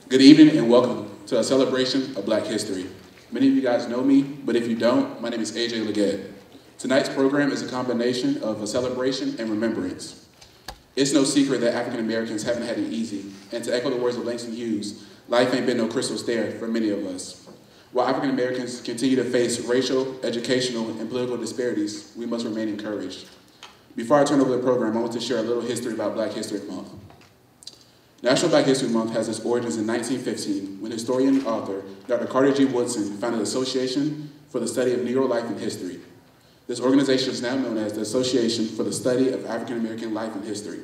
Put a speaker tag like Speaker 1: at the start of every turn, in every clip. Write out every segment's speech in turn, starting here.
Speaker 1: Good evening and welcome to a celebration of Black history. Many of you guys know me, but if you don't, my name is AJ Leggett. Tonight's program is a combination of a celebration and remembrance. It's no secret that African Americans haven't had it easy, and to echo the words of Langston Hughes, life ain't been no crystal stair for many of us. While African Americans continue to face racial, educational, and political disparities, we must remain encouraged. Before I turn over the program, I want to share a little history about Black History Month. National Black History Month has its origins in 1915 when historian and author Dr. Carter G. Woodson founded the Association for the Study of Negro Life and History. This organization is now known as the Association for the Study of African American Life and History.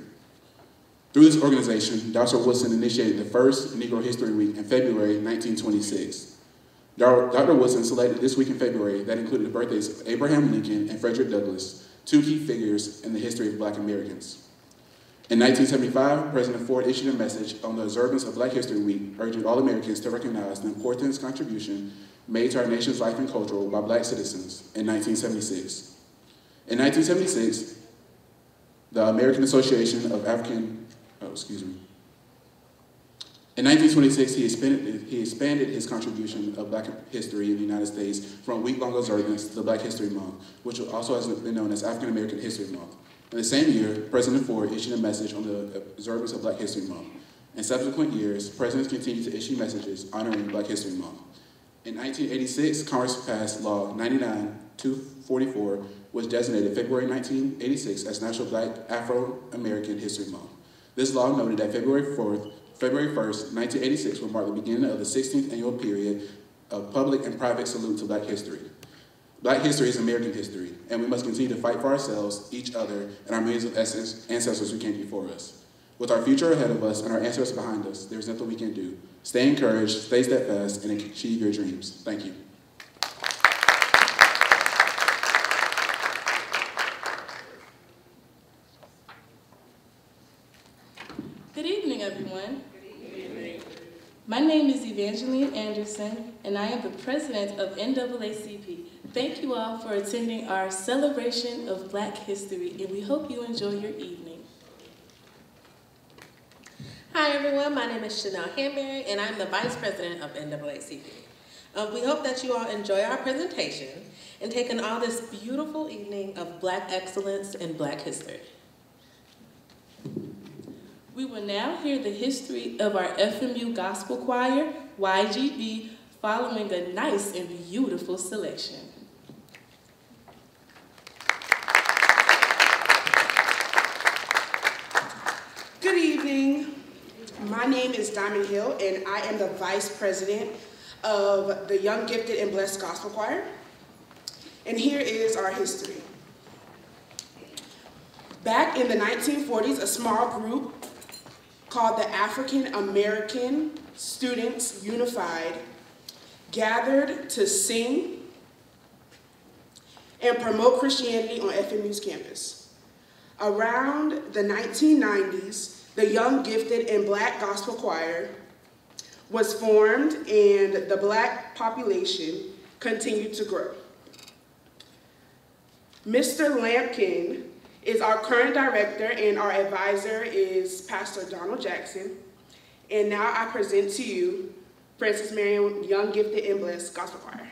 Speaker 1: Through this organization, Dr. Woodson initiated the first Negro History Week in February 1926. Dr. Woodson selected this week in February that included the birthdays of Abraham Lincoln and Frederick Douglass, two key figures in the history of Black Americans. In 1975, President Ford issued a message on the observance of Black History Week, urging all Americans to recognize the important contribution made to our nation's life and culture by Black citizens in 1976. In 1976, the American Association of African, In 1926, he expanded his contribution of Black history in the United States from a week-long observance to the Black History Month, which also has been known as African American History Month. In the same year, President Ford issued a message on the observance of Black History Month. In subsequent years, presidents continued to issue messages honoring Black History Month. In 1986, Congress passed Law 99-244, which designated February 1986 as National Black Afro-American History Month. This law noted that February 1st, 1986 would mark the beginning of the 16th annual period of public and private salute to Black history. Black history is American history, and we must continue to fight for ourselves, each other, and our millions of ancestors who came before us. With our future ahead of us and our ancestors behind us, there's nothing we can do. Stay encouraged, stay steadfast, and achieve your dreams. Thank you.
Speaker 2: Good evening, everyone. Good evening. My name is Evangeline Anderson, and I am the president of NAACP. Thank you all for attending our celebration of Black history, and we hope you enjoy your evening.
Speaker 3: Hi, everyone. My name is Chanel Hanbury, and I'm the vice president of NAACP. We hope that you all enjoy our presentation and take in all this beautiful evening of Black excellence and Black history.
Speaker 2: We will now hear the history of our FMU Gospel Choir, YGB, following a nice and beautiful selection.
Speaker 4: Good evening. My name is Diamond Hill, and I am the vice president of the Young Gifted and Blessed Gospel Choir. And here is our history. Back in the 1940s, a small group called the African American Students Unified gathered to sing and promote Christianity on FMU's campus. Around the 1990s, the Young Gifted and Black Gospel Choir was formed, and the Black population continued to grow. Mr. Lampkin is our current director, and our advisor is Pastor Donald Jackson. And now I present to you Francis Marion Young Gifted and Blessed Gospel Choir.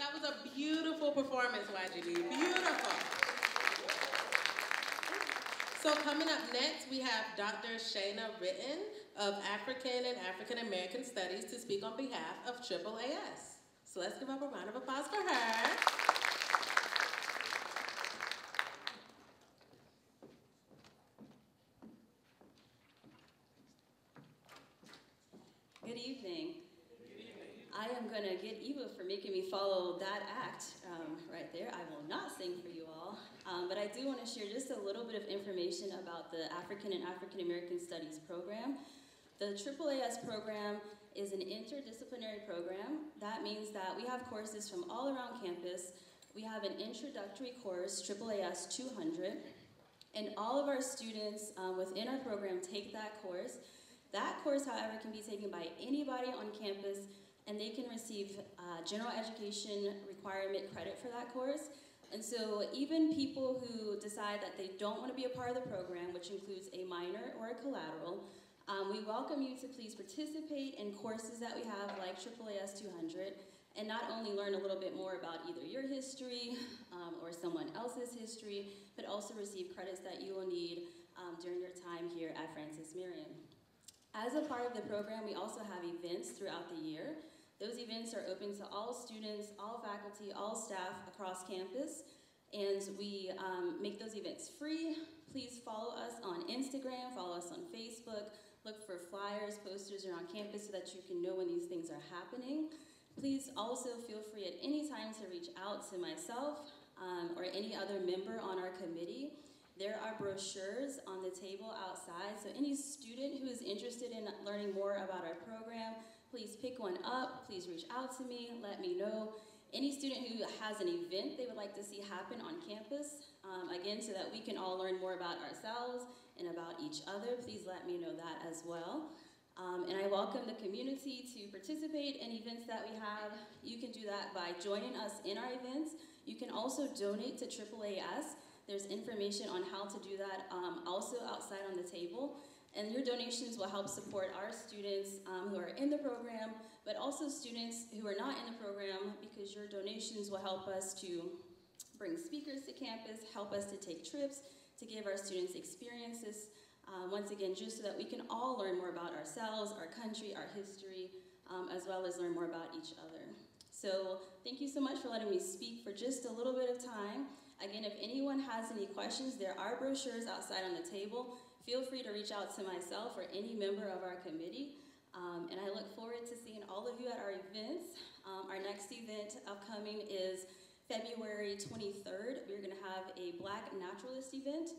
Speaker 3: That was a beautiful performance, YGD. Beautiful. So coming up next, we have Dr. Shayna Ritten of African and African American Studies to speak on behalf of AAAS. So let's give up a round of applause for her.
Speaker 5: Good evening. I am going to get Eva for making me follow that act right there. I will not sing for you all, but I do want to share just a little bit of information about the African and African American Studies program. The AAAS program is an interdisciplinary program. That means that we have courses from all around campus. We have an introductory course, AAAS 200, and all of our students within our program take that course. That course, however, can be taken by anybody on campus, and they can receive general education requirement credit for that course. And so even people who decide that they don't want to be a part of the program, which includes a minor or a collateral, we welcome you to please participate in courses that we have like AAAS 200, and not only learn a little bit more about either your history or someone else's history, but also receive credits that you will need during your time here at Francis Marion. As a part of the program, we also have events throughout the year. Those events are open to all students, all faculty, all staff across campus, and we make those events free. Please follow us on Instagram, follow us on Facebook, look for flyers, posters around campus so that you can know when these things are happening. Please also feel free at any time to reach out to myself or any other member on our committee. There are brochures on the table outside, so any student who is interested in learning more about our program, please pick one up, please reach out to me, let me know. Any student who has an event they would like to see happen on campus, again, so that we can all learn more about ourselves and about each other, please let me know that as well. And I welcome the community to participate in events that we have. You can do that by joining us in our events. You can also donate to AAAS. There's information on how to do that also outside on the table. And your donations will help support our students who are in the program, but also students who are not in the program, because your donations will help us to bring speakers to campus, help us to take trips, to give our students experiences. Once again, just so that we can all learn more about ourselves, our country, our history, as well as learn more about each other. So thank you so much for letting me speak for just a little bit of time. Again, if anyone has any questions, there are brochures outside on the table. Feel free to reach out to myself or any member of our committee. And I look forward to seeing all of you at our events. Our next event upcoming is February 23rd. We're going to have a Black Naturalist event.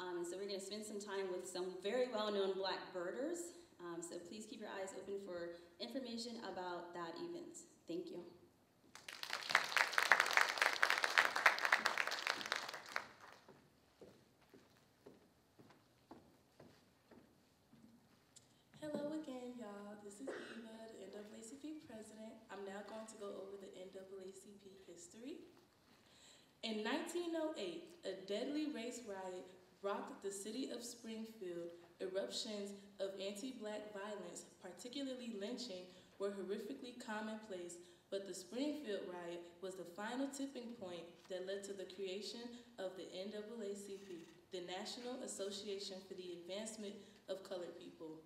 Speaker 5: And so we're going to spend some time with some very well-known Black birders. So please keep your eyes open for information about that event. Thank you.
Speaker 2: Hello again, y'all. This is Eva, the NAACP president. I'm now going to go over the NAACP history. In 1908, a deadly race riot rocked the city of Springfield. Eruptions of anti-Black violence, particularly lynching, were horrifically commonplace, but the Springfield riot was the final tipping point that led to the creation of the NAACP, the National Association for the Advancement of Colored People.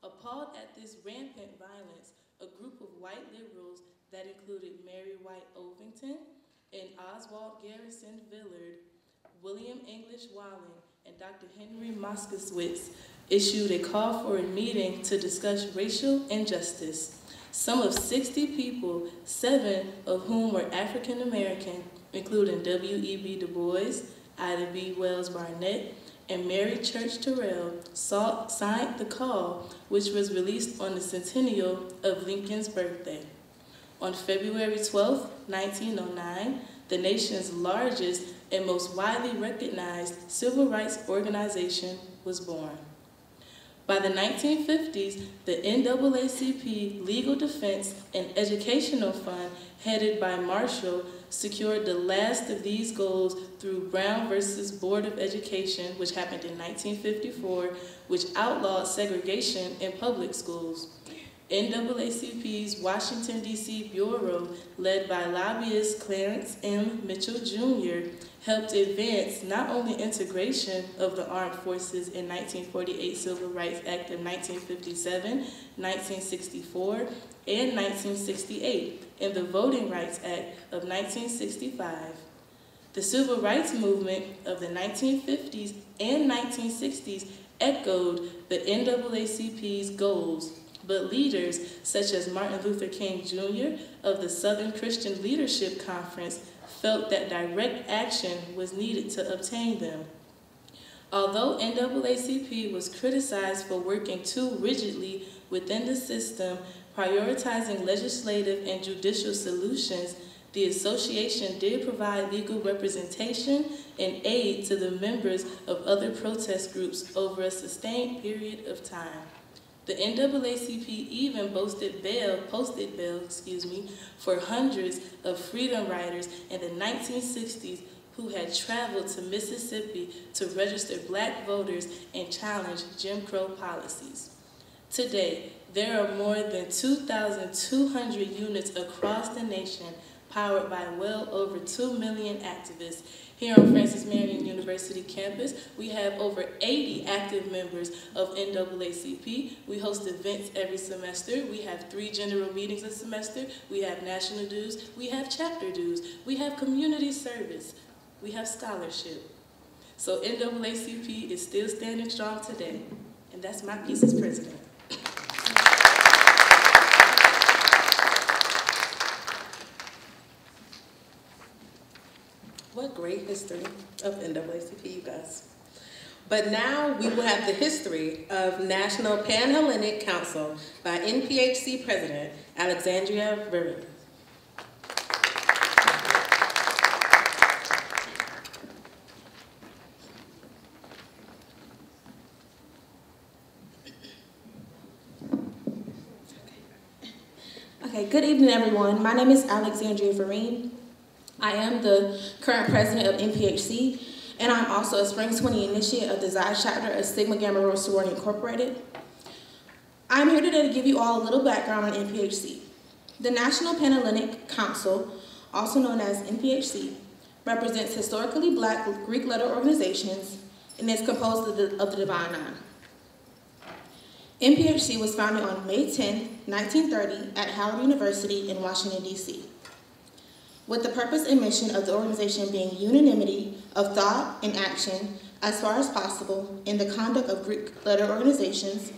Speaker 2: Appalled at this rampant violence, a group of white liberals that included Mary White Ovington and Oswald Garrison Villard, William English Walling, and Dr. Henry Moskowitz issued a call for a meeting to discuss racial injustice. Some of 60 people, 7 of whom were African American, including W.E.B. Du Bois, Ida B. Wells Barnett, and Mary Church Terrell, signed the call, which was released on the centennial of Lincoln's birthday. On February 12, 1909, the nation's largest and most widely recognized civil rights organization was born. By the 1950s, the NAACP Legal Defense and Educational Fund, headed by Marshall, secured the last of these goals through Brown versus Board of Education, which happened in 1954, which outlawed segregation in public schools. NAACP's Washington, D.C. Bureau, led by lobbyist Clarence M. Mitchell, Jr., helped advance not only integration of the armed forces in 1948 Civil Rights Act of 1957, 1964, and 1968, and the Voting Rights Act of 1965. The civil rights movement of the 1950s and 1960s echoed the NAACP's goals, but leaders such as Martin Luther King Jr. of the Southern Christian Leadership Conference felt that direct action was needed to obtain them. Although NAACP was criticized for working too rigidly within the system, prioritizing legislative and judicial solutions, the association did provide legal representation and aid to the members of other protest groups over a sustained period of time. The NAACP even posted bail, for hundreds of freedom riders in the 1960s who had traveled to Mississippi to register black voters and challenge Jim Crow policies. Today, there are more than 2,200 units across the nation powered by well over 2 million activists. Here on Francis Marion University campus, we have over 80 active members of NAACP. We host events every semester. We have 3 general meetings a semester. We have national dues. We have chapter dues. We have community service. We have scholarship. So NAACP is still standing strong today. And that's my piece as president.
Speaker 3: What great history of NAACP, you guys. But now we will have the history of National Pan-Hellenic Council by NPHC President Alexandria Vereen.
Speaker 6: Okay, good evening, everyone. My name is Alexandria Vereen. I am the current president of NPHC, and I'm also a Spring 20 initiate of the Xi chapter of Sigma Gamma Rho Sorority Incorporated. I'm here today to give you all a little background on NPHC. The National Pan-Hellenic Council, also known as NPHC, represents historically black Greek letter organizations and is composed of the Divine Nine. NPHC was founded on May 10, 1930 at Howard University in Washington, D.C., with the purpose and mission of the organization being unanimity of thought and action as far as possible in the conduct of Greek letter organizations,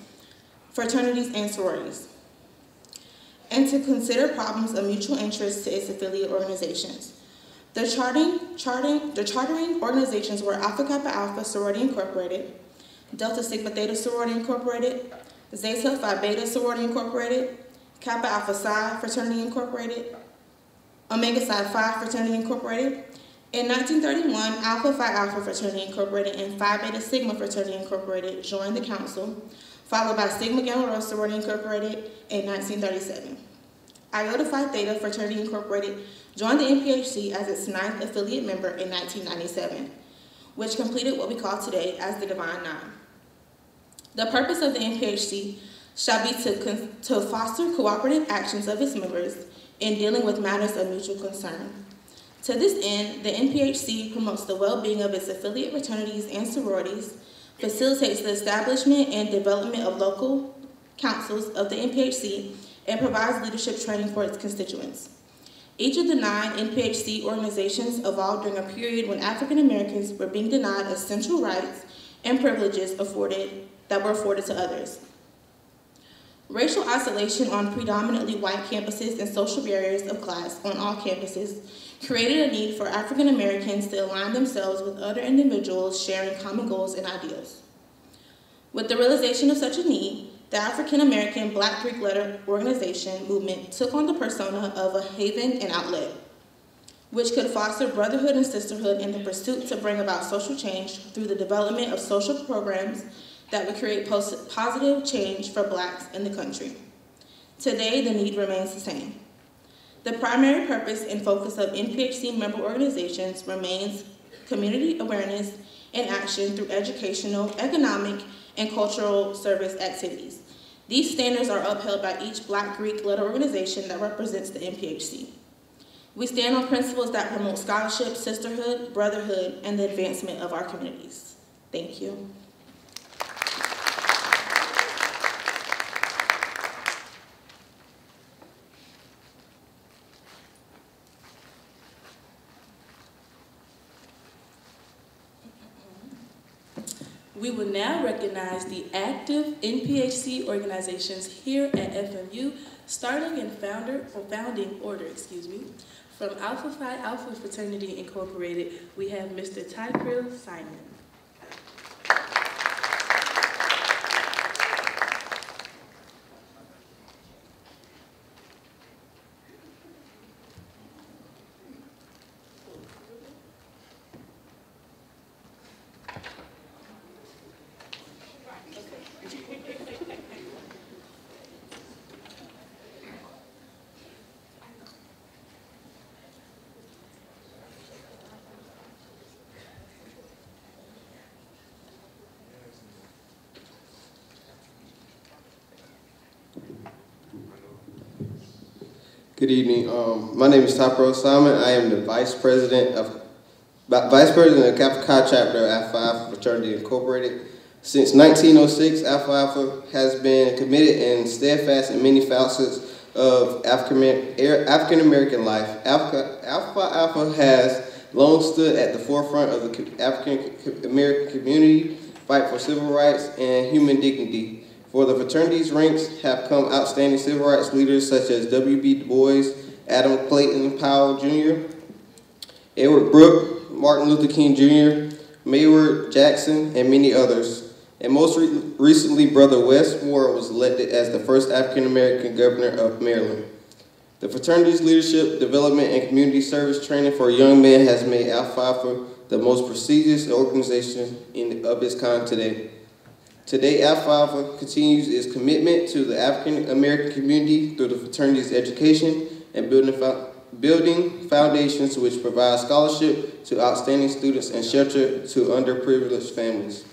Speaker 6: fraternities, and sororities, and to consider problems of mutual interest to its affiliate organizations. The chartering organizations were Alpha Kappa Alpha Sorority Incorporated, Delta Sigma Theta Sorority Incorporated, Zeta Phi Beta Sorority Incorporated, Kappa Alpha Psi Fraternity Incorporated, Omega Psi Phi Fraternity Incorporated. In 1931, Alpha Phi Alpha Fraternity Incorporated and Phi Beta Sigma Fraternity Incorporated joined the council, followed by Sigma Gamma Rho Sorority Incorporated in 1937. Iota Phi Theta Fraternity Incorporated joined the NPHC as its 9th affiliate member in 1997, which completed what we call today as the Divine Nine. The purpose of the NPHC shall be to foster cooperative actions of its members in dealing with matters of mutual concern. To this end, the NPHC promotes the well-being of its affiliate fraternities and sororities, facilitates the establishment and development of local councils of the NPHC, and provides leadership training for its constituents. Each of the 9 NPHC organizations evolved during a period when African Americans were being denied essential rights and privileges that were afforded to others. Racial isolation on predominantly white campuses and social barriers of class on all campuses created a need for African Americans to align themselves with other individuals sharing common goals and ideals. With the realization of such a need, the African American Black Greek Letter Organization movement took on the persona of a haven and outlet, which could foster brotherhood and sisterhood in the pursuit to bring about social change through the development of social programs that would create positive change for blacks in the country. Today, the need remains the same. The primary purpose and focus of NPHC member organizations remains community awareness and action through educational, economic, and cultural service activities. These standards are upheld by each Black Greek letter organization that represents the NPHC. We stand on principles that promote scholarship, sisterhood, brotherhood, and the advancement of our communities. Thank you.
Speaker 2: We will now recognize the active NPHC organizations here at FMU, starting in founding order. From Alpha Phi Alpha Fraternity Incorporated, we have Mr. Tykril Simon.
Speaker 7: Good evening. My name is Topro Simon. I am the Vice President of Kappa Chi Chapter of Alpha Alpha Fraternity Incorporated. Since 1906, Alpha Alpha has been committed and steadfast in many facets of African American life. Alpha Alpha has long stood at the forefront of the African American community, fight for civil rights and human dignity. For the fraternity's ranks have come outstanding civil rights leaders such as W.B. Du Bois, Adam Clayton Powell Jr., Edward Brooke, Martin Luther King Jr., Maynard Jackson, and many others. And most recently, Brother Wes Moore was elected as the first African-American governor of Maryland. The fraternity's leadership, development, and community service training for young men has made Alpha Alpha the most prestigious organization of its kind today. Today, Alpha Alpha continues its commitment to the African-American community through the fraternity's education and building foundations which provide scholarship to outstanding students and shelter to underprivileged families.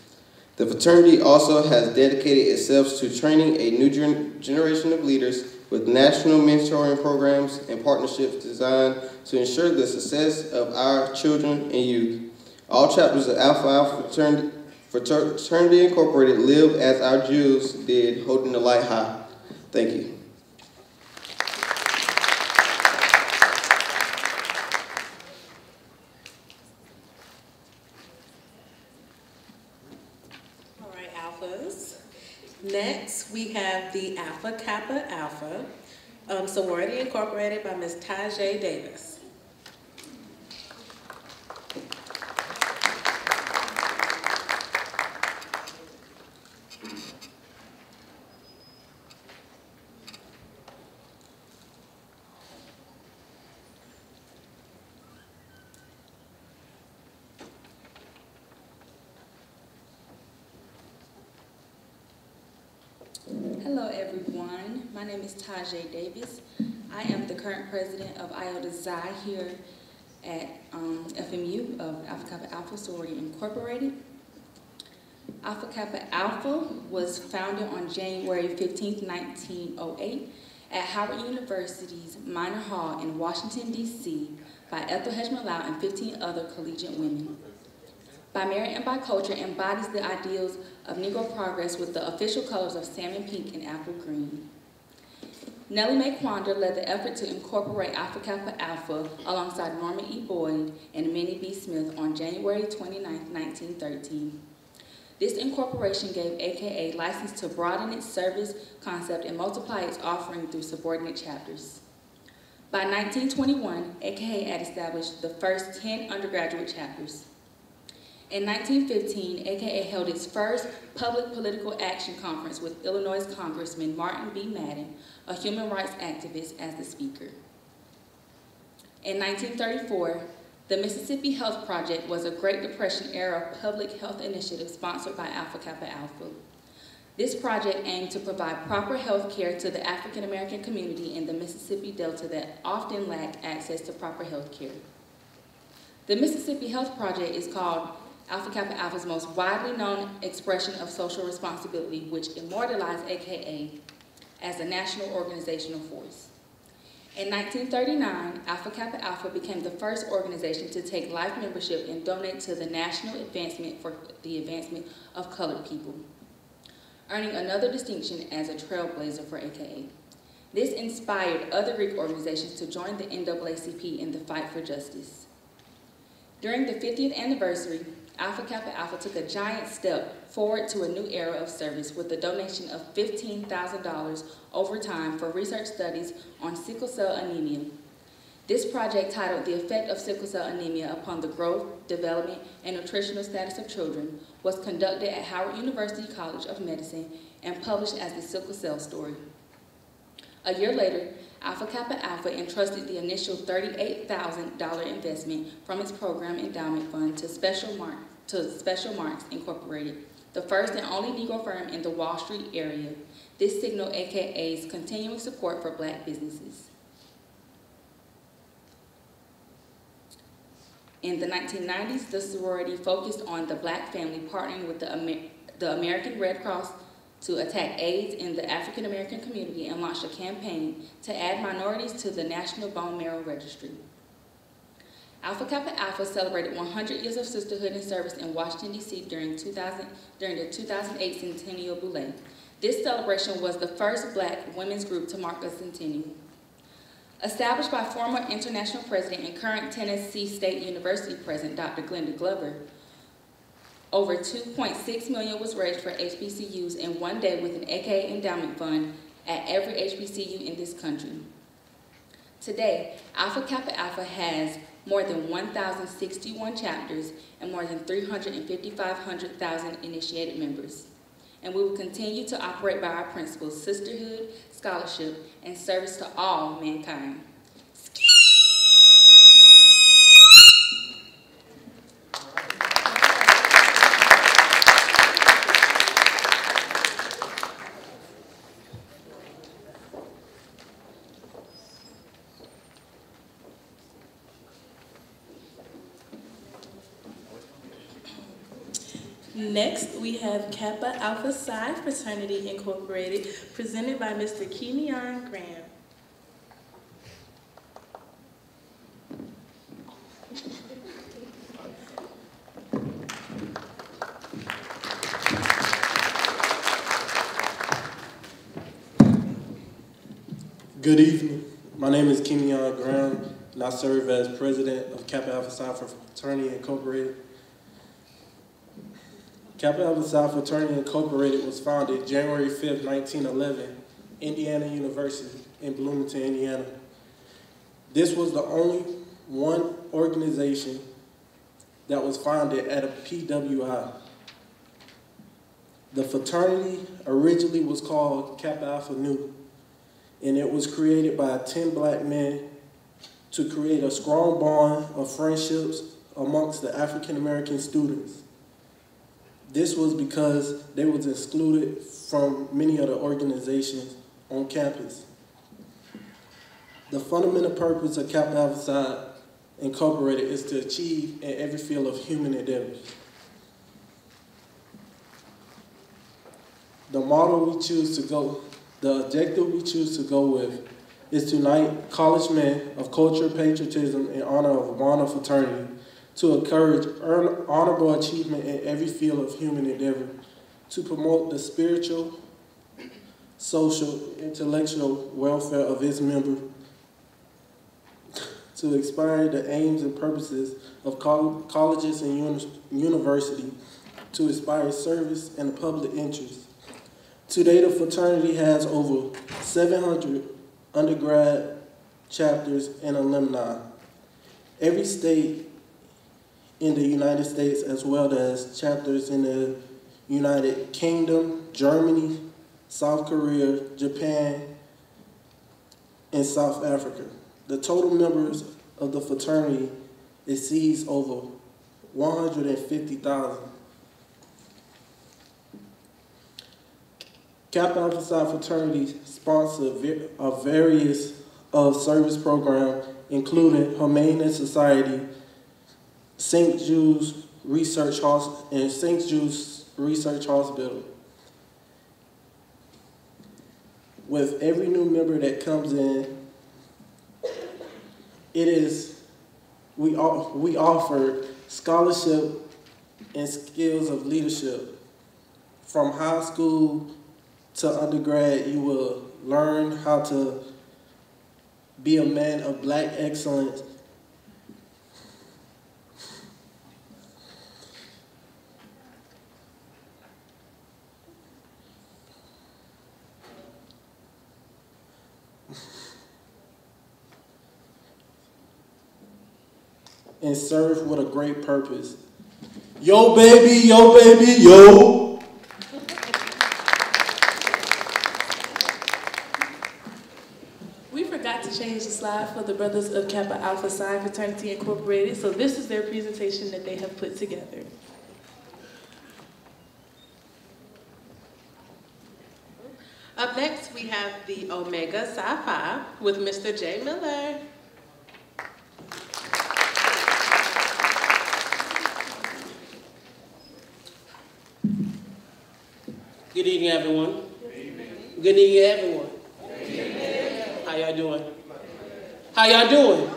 Speaker 7: The fraternity also has dedicated itself to training a new generation of leaders with national mentoring programs and partnerships designed to ensure the success of our children and youth. All chapters of Alpha Alpha Fraternity Incorporated live as our Jews did, holding the light high. Thank you.
Speaker 3: Next, we have the Alpha Kappa Alpha Sorority Incorporated by Ms. Tajay Davis.
Speaker 8: Hello everyone, my name is Tajay Davis. I am the current president of Iota Xi here at FMU of Alpha Kappa Alpha Sorority Incorporated. Alpha Kappa Alpha was founded on January 15, 1908 at Howard University's Minor Hall in Washington, D.C. by Ethel Hedgeman-Lau and 15 other collegiate women. By merit and by culture, embodies the ideals of Negro progress with the official colors of salmon pink and apple green. Nellie Mae Quander led the effort to incorporate Alpha Kappa Alpha alongside Norman E. Boyd and Minnie B. Smith on January 29, 1913. This incorporation gave AKA license to broaden its service concept and multiply its offering through subordinate chapters. By 1921, AKA had established the first 10 undergraduate chapters. In 1915, AKA held its first public political action conference with Illinois Congressman Martin B. Madden, a human rights activist, as the speaker. In 1934, the Mississippi Health Project was a Great Depression-era public health initiative sponsored by Alpha Kappa Alpha. This project aimed to provide proper health care to the African American community in the Mississippi Delta that often lacked access to proper health care. The Mississippi Health Project is called Alpha Kappa Alpha's most widely known expression of social responsibility, which immortalized AKA as a national organizational force. In 1939, Alpha Kappa Alpha became the first organization to take life membership and donate to the National Advancement for the Advancement of Colored People, earning another distinction as a trailblazer for AKA. This inspired other Greek organizations to join the NAACP in the fight for justice. During the 50th anniversary, Alpha Kappa Alpha took a giant step forward to a new era of service with the donation of $15,000 over time for research studies on sickle cell anemia. This project, titled The Effect of Sickle Cell Anemia Upon the Growth, Development, and Nutritional Status of Children, was conducted at Howard University College of Medicine and published as The Sickle Cell Story. A year later, Alpha Kappa Alpha entrusted the initial $38,000 investment from its program endowment fund to Special Marks Incorporated, the first and only Negro firm in the Wall Street area. This signaled AKA's continuing support for Black businesses. In the 1990s, the sorority focused on the Black family, partnering with the American Red Cross to attack AIDS in the African American community and launched a campaign to add minorities to the National Bone Marrow Registry. Alpha Kappa Alpha celebrated 100 years of sisterhood and service in Washington, D.C. during the 2008 Centennial Boule. This celebration was the first Black women's group to mark a centennial. Established by former international president and current Tennessee State University president, Dr. Glenda Glover, over $2.6 million was raised for HBCUs in one day with an AKA endowment fund at every HBCU in this country. Today, Alpha Kappa Alpha has more than 1,061 chapters and more than 355,000 initiated members. And we will continue to operate by our principles: sisterhood, scholarship, and service to all mankind.
Speaker 2: Next, we have Kappa Alpha Psi Fraternity Incorporated, presented by Mr. Kenyon Graham.
Speaker 9: Good evening. My name is Kenyon Graham, and I serve as president of Kappa Alpha Psi Fraternity Incorporated. Kappa Alpha Psi Fraternity Incorporated was founded January 5th, 1911, Indiana University in Bloomington, Indiana. This was the only one organization that was founded at a PWI. The fraternity originally was called Kappa Alpha Nu, and it was created by 10 Black men to create a strong bond of friendships amongst the African American students. This was because they was excluded from many of the organizations on campus. The fundamental purpose of Kappa Alpha Psi Incorporated is to achieve in every field of human endeavors. The objective we choose to go with is to unite college men of culture, patriotism, and honor of one fraternity, to encourage honorable achievement in every field of human endeavor, to promote the spiritual, social, intellectual welfare of its members, to inspire the aims and purposes of colleges and universities, to inspire service and the public interest. Today, the fraternity has over 700 undergrad chapters and alumni. Every state in the United States, as well as chapters in the United Kingdom, Germany, South Korea, Japan, and South Africa. The total members of the fraternity exceeds over 150,000. Kappa Alpha Psi fraternity sponsors various service programs, including Humane Society, St. Jude's Research Hospital, and St. Jude's Research Hospital. With every new member that comes in, we offer scholarship and skills of leadership. From high school to undergrad, you will learn how to be a man of Black excellence, and serve with a great purpose. Yo, baby, yo, baby, yo.
Speaker 2: We forgot to change the slide for the brothers of Kappa Alpha Psi Fraternity Incorporated, so this is their presentation that they have put together.
Speaker 3: Up next, we have the Omega Psi Phi with Mr. J. Miller.
Speaker 10: Good evening, everyone. Good evening, everyone. How y'all doing? How y'all doing?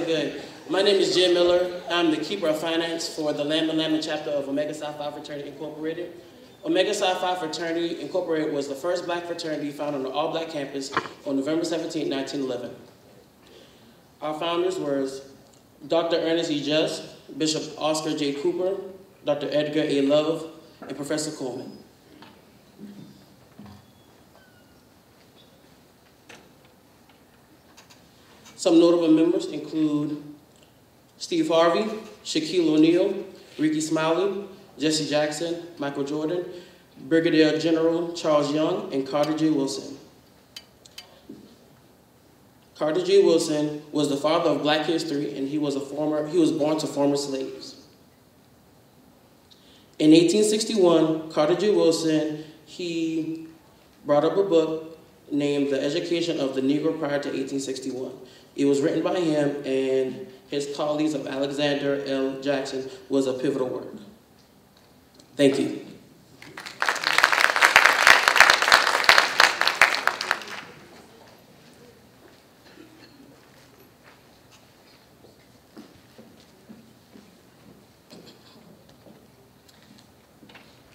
Speaker 10: Good. My name is Jim Miller. I'm the Keeper of Finance for the Lambda Lambda chapter of Omega Psi Phi Fraternity Incorporated. Omega Psi Phi Fraternity Incorporated was the first black fraternity founded on an all-black campus on November 17, 1911. Our founders were Dr. Ernest E. Just, Bishop Oscar J. Cooper, Dr. Edgar A. Love, and Professor Coleman. Some notable members include Steve Harvey, Shaquille O'Neal, Ricky Smiley, Jesse Jackson, Michael Jordan, Brigadier General Charles Young, and Carter G. Wilson. Carter G. Wilson was the father of black history, and he was born to former slaves. In 1861, Carter G. Wilson, he brought up a book named The Education of the Negro Prior to 1861. It was written by him and his colleagues of Alexander L. Jackson was a pivotal work. Thank you.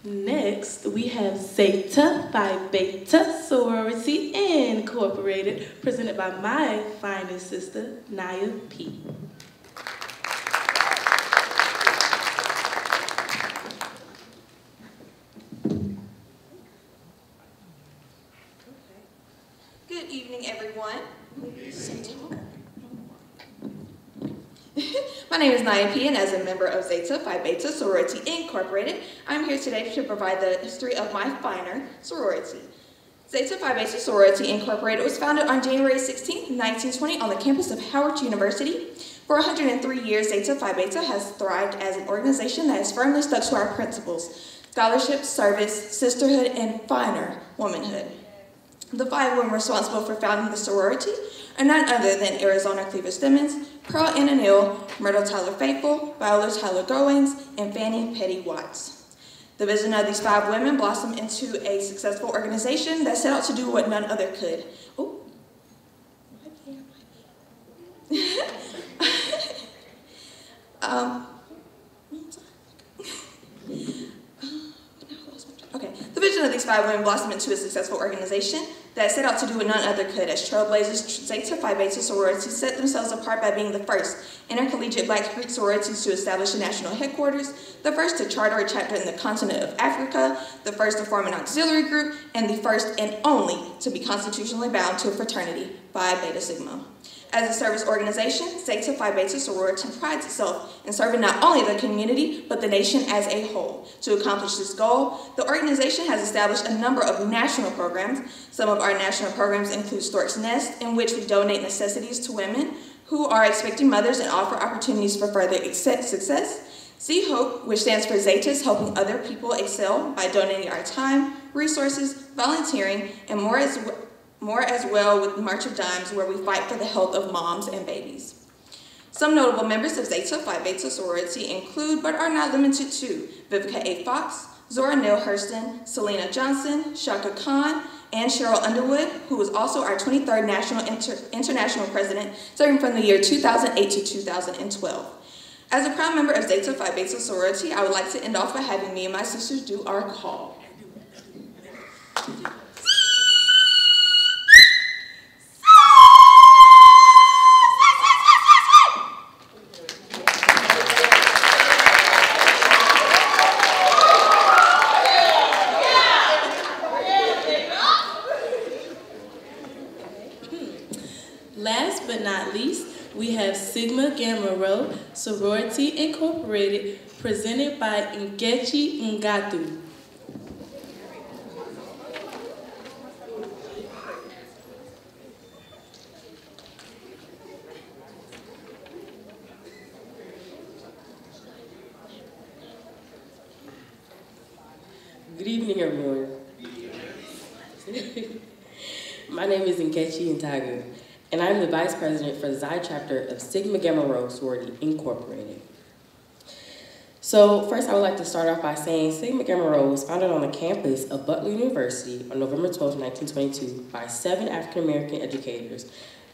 Speaker 2: Next, we have Zeta Phi Beta Sorority Incorporated, presented by my finest sister, Naya P.
Speaker 11: Good evening, everyone. My name is Naya P, and as a member of Zeta Phi Beta Sorority Incorporated, I'm here today to provide the history of my finer sorority. Zeta Phi Beta Sorority Incorporated was founded on January 16, 1920 on the campus of Howard University. For 103 years, Zeta Phi Beta has thrived as an organization that has firmly stuck to our principles: scholarship, service, sisterhood, and finer womanhood. The 5 women responsible for founding the sorority are none other than Arizona Cleaver Stimmons, Pearl Anna Neal, Myrtle Tyler Faithful, Viola Tyler Goings, and Fannie Petty Watts. The vision of these 5 women blossomed into a successful organization that set out to do what none other could. Oh. Okay, the vision of these 5 women blossomed into a successful organization that set out to do what none other could. As trailblazers, Zeta Phi Beta sororities set themselves apart by being the first intercollegiate black Greek sororities to establish a national headquarters, the first to charter a chapter in the continent of Africa, the first to form an auxiliary group, and the first and only to be constitutionally bound to a fraternity, Phi Beta Sigma. As a service organization, Zeta Phi Beta sorority prides itself in serving not only the community, but the nation as a whole. To accomplish this goal, the organization has established a number of national programs. Some of our national programs include Stork's Nest, in which we donate necessities to women who are expecting mothers and offer opportunities for further success. See Hope, which stands for Zetas Helping Other People Excel by donating our time, resources, volunteering, and more as well with March of Dimes, where we fight for the health of moms and babies. Some notable members of Zeta Phi Beta sorority include, but are not limited to, Vivica A. Fox, Zora Neale Hurston, Selena Johnson, Shaka Khan, and Cheryl Underwood, who was also our 23rd National International President, serving from the year 2008 to 2012. As a proud member of Zeta Phi Beta sorority, I would like to end off by having me and my sisters do our call.
Speaker 2: Last but not least, we have Sigma Gamma Rho Sorority Incorporated, presented by Nkechi Ngatu.
Speaker 12: Good evening, everyone. My name is Nkechi Ntagu, and I'm the Vice President for the Xi chapter of Sigma Gamma Rho Sorority Incorporated. So first I would like to start off by saying Sigma Gamma Rho was founded on the campus of Butler University on November 12, 1922 by 7 African American educators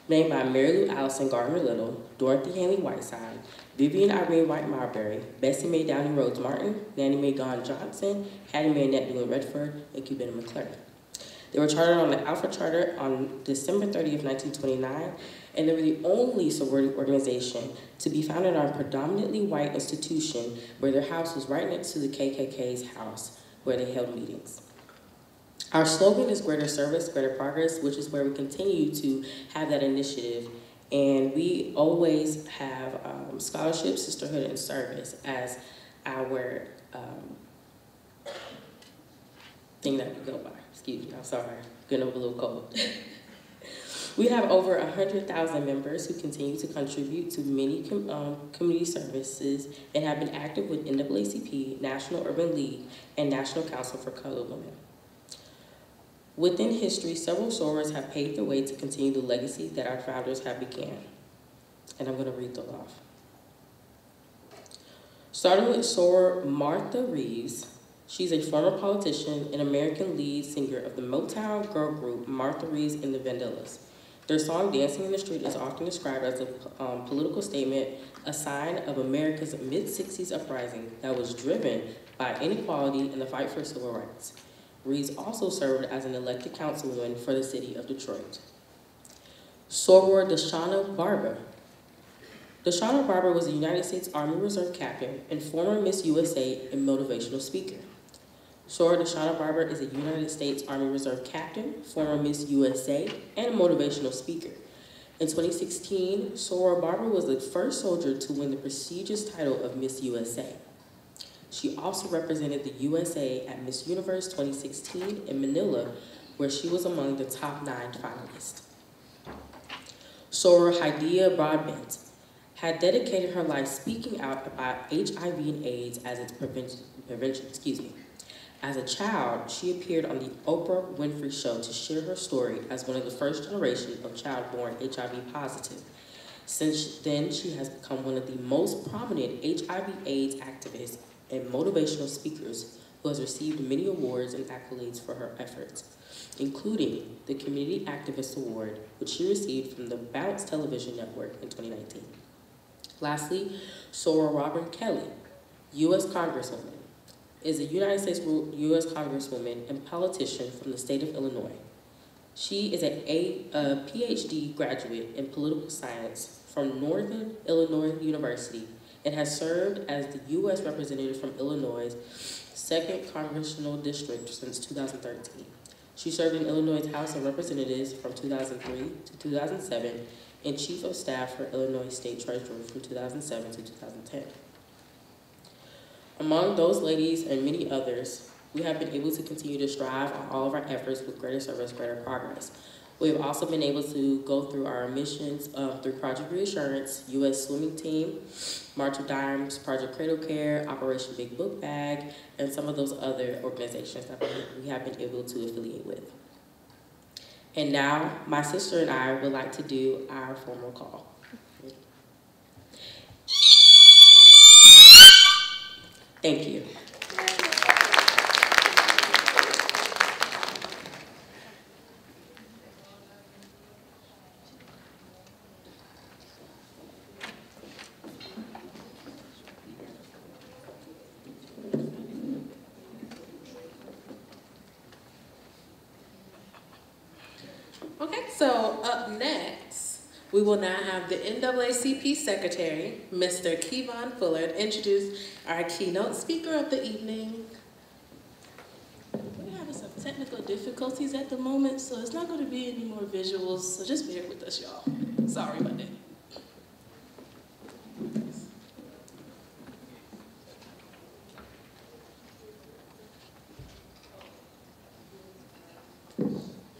Speaker 12: named by Mary Lou Allison Gardner Little, Dorothy Hanley Whiteside, Vivian Irene White Marbury, Bessie Mae Downey Rhodes Martin, Nanny Mae Gone Johnson, Hattie Mae Annette Dewey Redford, and Cubetta McClure. They were chartered on the Alpha Charter on December 30th, 1929, and they were the only sorority organization to be founded on a predominantly white institution where their house was right next to the KKK's house where they held meetings. Our slogan is greater service, greater progress, which is where we continue to have that initiative. And we always have scholarship, sisterhood, and service as our thing that we go by. Excuse me, I'm sorry, getting over a little cold. We have over 100,000 members who continue to contribute to many community services and have been active with NAACP, National Urban League, and National Council for Colored Women. Within history, several sorors have paved the way to continue the legacy that our founders have began. And I'm going to read those off. Starting with soror Martha Reeves. She's a former politician and American lead singer of the Motown girl group Martha Reeves and the Vandellas. Their song Dancing in the Street is often described as a political statement, a sign of America's mid-60s uprising that was driven by inequality and the fight for civil rights. Reeves also served as an elected councilwoman for the city of Detroit. Soror Deshauna Barber. Deshauna Barber was a United States Army Reserve captain and former Miss USA and motivational speaker. Soror Deshauna Barber is a United States Army Reserve captain, former Miss USA, and a motivational speaker. In 2016, Soror Barber was the first soldier to win the prestigious title of Miss USA. She also represented the USA at Miss Universe 2016 in Manila, where she was among the top 9 finalists. Soror Hadiya Broadbent had dedicated her life speaking out about HIV and AIDS as its prevention. As a child, she appeared on the Oprah Winfrey Show to share her story as one of the first generation of child born HIV positive. Since then, she has become one of the most prominent HIV/AIDS activists and motivational speakers who has received many awards and accolades for her efforts, including the Community Activist Award, which she received from the Bounce Television Network in 2019. Lastly, Soror Robin Kelly, U.S. Congresswoman, is a United States U.S. Congresswoman and politician from the state of Illinois. She is a PhD graduate in political science from Northern Illinois University and has served as the U.S. representative from Illinois' 2nd Congressional District since 2013. She served in Illinois' House of Representatives from 2003 to 2007 and Chief of Staff for Illinois State Treasurer from 2007 to 2010. Among those ladies and many others, we have been able to continue to strive on all of our efforts with greater service, greater progress. We have also been able to go through our missions through Project Reassurance, U.S. Swimming Team, March of Dimes, Project Cradle Care, Operation Big Book Bag, and some of those other organizations that we have been able to affiliate with. And now, my sister and I would like to do our formal call. Thank you.
Speaker 3: Okay, so up next, we will now have the NAACP Secretary, Mr. Kevon Fuller, introduce our keynote speaker of the evening.
Speaker 2: We're having some technical difficulties at the moment, so it's not going to be any more visuals, so just bear with us, y'all. Sorry about that.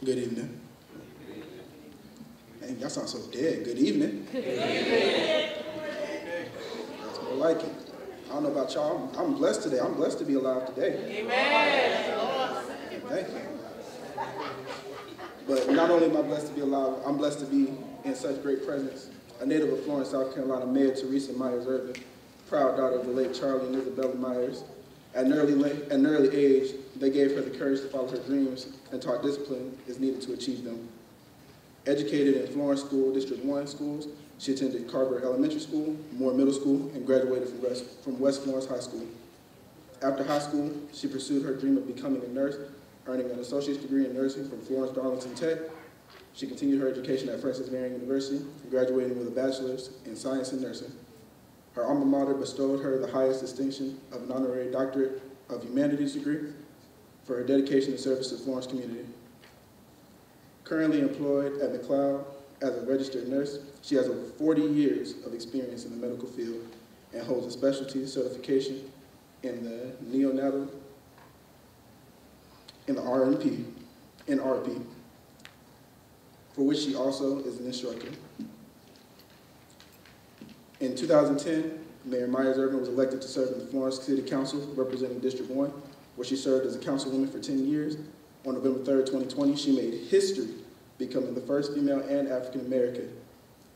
Speaker 1: Good evening. Hey, y'all sound so dead. Good evening. Good evening. That's more like it. I don't know about y'all. I'm blessed today. I'm blessed to be alive today. Amen. Thank you. But not only am I blessed to be alive, I'm blessed to be in such great presence. A native of Florence, South Carolina, Mayor Teresa Myers Irvin,
Speaker 13: proud daughter of the late Charlie and Isabella Myers. At an early age, they gave her the courage to follow her dreams and taught discipline is needed to achieve them. Educated in Florence School District 1 schools, she attended Carver Elementary School, Moore Middle School, and graduated from West Florence High School. After high school, she pursued her dream of becoming a nurse, earning an associate's degree in nursing from Florence Darlington Tech. She continued her education at Francis Marion University, graduating with a bachelor's in science and nursing. Her alma mater bestowed her the highest distinction of an honorary doctorate of humanities degree for her dedication and service to the Florence community. Currently employed at McLeod as a registered nurse, she has over 40 years of experience in the medical field and holds a specialty certification in the neonatal, in RP, for which she also is an instructor. In 2010, Mayor Myers-Irvin was elected to serve in the Florence City Council representing District 1, where she served as a councilwoman for 10 years. On November 3rd, 2020, she made history, becoming the first female and African American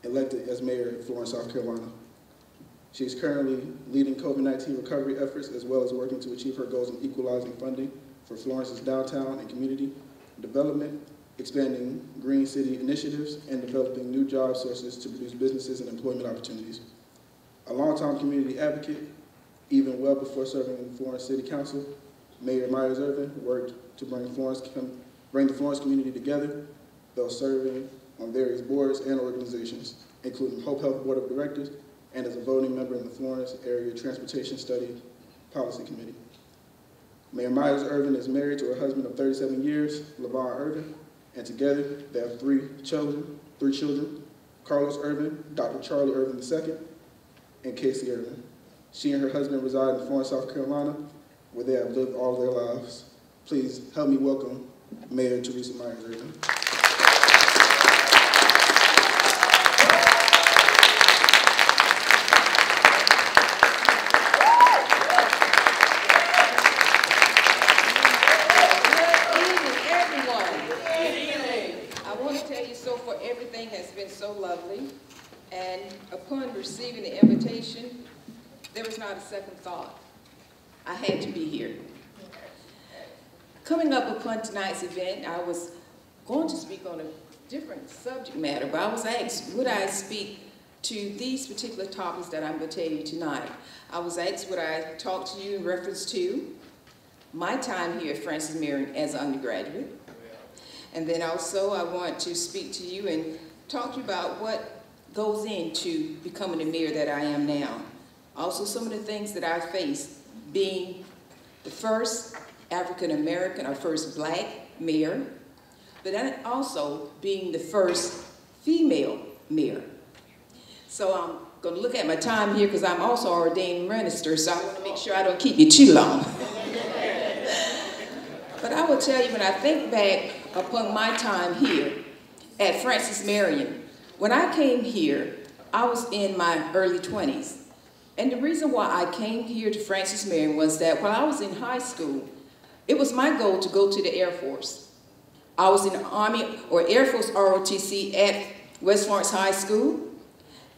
Speaker 13: elected as mayor of Florence, South Carolina. She is currently leading COVID-19 recovery efforts as well as working to achieve her goals in equalizing funding for Florence's downtown and community development, expanding green city initiatives, and developing new job sources to produce businesses and employment opportunities. A longtime community advocate, even well before serving in the Florence City Council, Mayor Myers-Irvin worked to bring the Florence community together, though serving on various boards and organizations, including Hope Health Board of Directors, and as a voting member in the Florence Area Transportation Study Policy Committee. Mayor Myers-Irvin is married to her husband of 37 years, LaVon Irvin, and together they have three children, Carlos Irvin, Dr. Charlie Irvin II, and Casey Irvin. She and her husband reside in Florence, South Carolina, where they have lived all their lives. Please help me welcome Mayor Teresa Myers-Irvin.
Speaker 14: Everything has been so lovely, and upon receiving the invitation, there was not a second thought. I had to be here. Coming up upon tonight's event, I was going to speak on a different subject matter, but I was asked, would I speak to these particular topics that I'm going to tell you tonight? I was asked, would I talk to you in reference to my time here at Francis Marion as an undergraduate? And then also I want to speak to you and talk to you about what goes into becoming the mayor that I am now. Also some of the things that I faced being the first African American or first black mayor, but then also being the first female mayor. So I'm going to look at my time here because I'm also an ordained minister, so I want to make sure I don't keep you too long. But I will tell you, when I think back upon my time here at Francis Marion, when I came here, I was in my early 20s. And the reason why I came here to Francis Marion was that while I was in high school, it was my goal to go to the Air Force. I was in the Army or Air Force ROTC at West Florence High School,